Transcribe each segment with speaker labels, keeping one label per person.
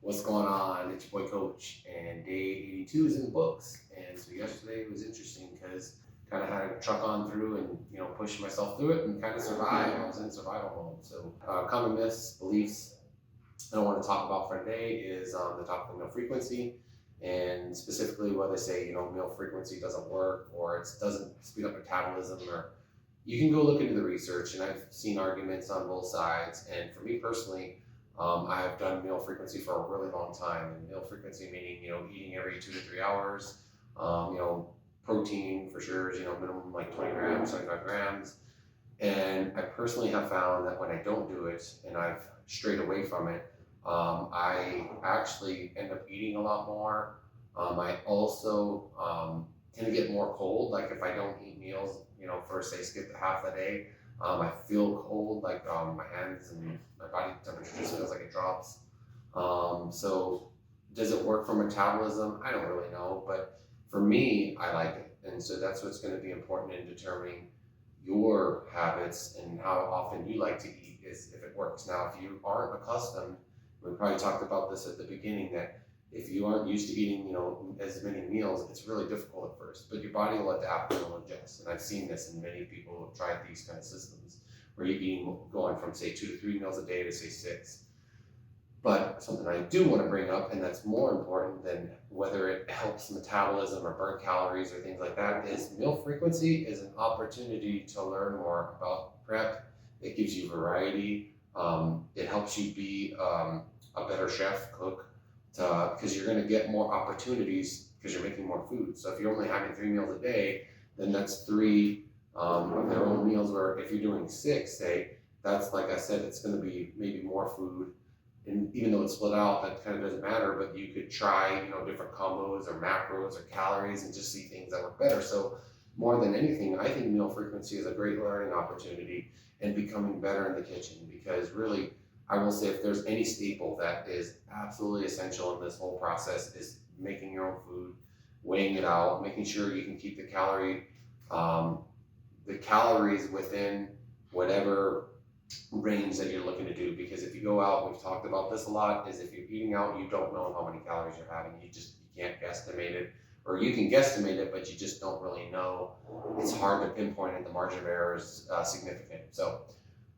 Speaker 1: What's going on? It's your boy Coach, and day 82 is in the books. And so yesterday was interesting because kind of had to truck on through and push myself through it and kind of survive. I was in survival mode. So common myths, beliefs I want to talk about for today is the topic of meal frequency, and specifically whether say meal frequency doesn't work or it doesn't speed up metabolism, or you can go look into the research, and I've seen arguments on both sides. And for me personally, I've done meal frequency for a really long time. And meal frequency meaning, eating every 2 to 3 hours. Um, you know, Protein for sure is, minimum like 20 grams, 25 grams. And I personally have found that when I don't do it and I've strayed away from it, I actually end up eating a lot more. I also tend to get more cold. Like if I don't eat meals, for say skip half a day, I feel cold. Like my hands and my body temperature just feels like it drops. So does it work for metabolism? I don't really know, but for me, I like it, and so that's what's going to be important in determining your habits and how often you like to eat is if it works. Now, if you aren't accustomed, we probably talked about this at the beginning, that if you aren't used to eating, as many meals, it's really difficult at first, but your body will adapt and will adjust. And I've seen this in many people who have tried these kind of systems where you're eating going from say 2 to 3 meals a day to say six. But something I do want to bring up, and that's more important than whether it helps metabolism or burn calories or things like that, is meal frequency is an opportunity to learn more about prep. It gives you variety. It helps you be a better chef, cook, because you're going to get more opportunities because you're making more food. So if you're only having 3 meals a day, then that's three of their own meals. Where if you're doing six, say, that's like I said, it's going to be maybe more food, and even though it's split out, that kind of doesn't matter. But you could try, different combos or macros or calories and just see things that work better. So more than anything, I think meal frequency is a great learning opportunity and becoming better in the kitchen. Because really, I will say, if there's any staple that is absolutely essential in this whole process, is making your own food, weighing it out, making sure you can keep um, the calories within whatever range that you're looking to do. Because if you go out, we've talked about this a lot, is if you're eating out, you don't know how many calories you're having. You can't guesstimate it, or you can guesstimate it, but you just don't really know. It's hard to pinpoint it. The margin of error is significant. So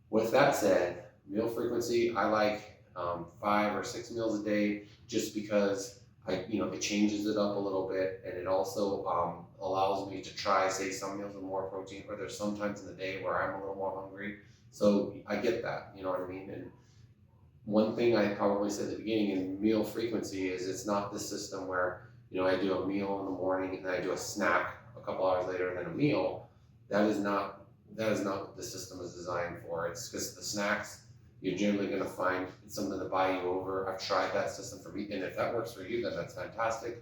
Speaker 1: with that said, meal frequency, I like 5 or 6 meals a day, just because it changes it up a little bit, and it also allows me to try, say, some meals with more protein, or there's sometimes in the day where I'm a little more hungry. So I get that, you know what I mean? And one thing I probably said at the beginning in meal frequency is it's not the system where, I do a meal in the morning and then I do a snack a couple hours later and then a meal. That is not what the system is designed for. It's because the snacks, you're generally going to find it's something to buy you over. I've tried that system for me, and if that works for you, then that's fantastic.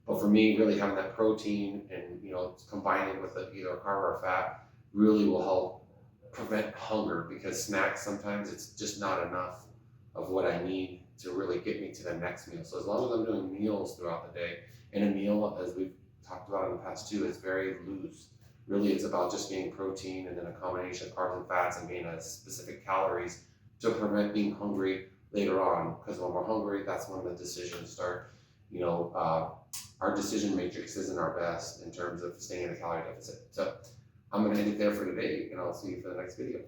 Speaker 1: But for me, really having that protein and combining with either a carb or a fat really will help prevent hunger, because snacks sometimes it's just not enough of what I need to really get me to the next meal. So as long as I'm doing meals throughout the day, and a meal, as we've talked about in the past too, is very loose. Really, it's about just getting protein and then a combination of carbs and fats and getting a specific calories to prevent being hungry later on. Because when we're hungry, that's when the decisions start. Our decision matrix isn't our best in terms of staying in a calorie deficit. So I'm going to end it there for today, and I'll see you for the next video.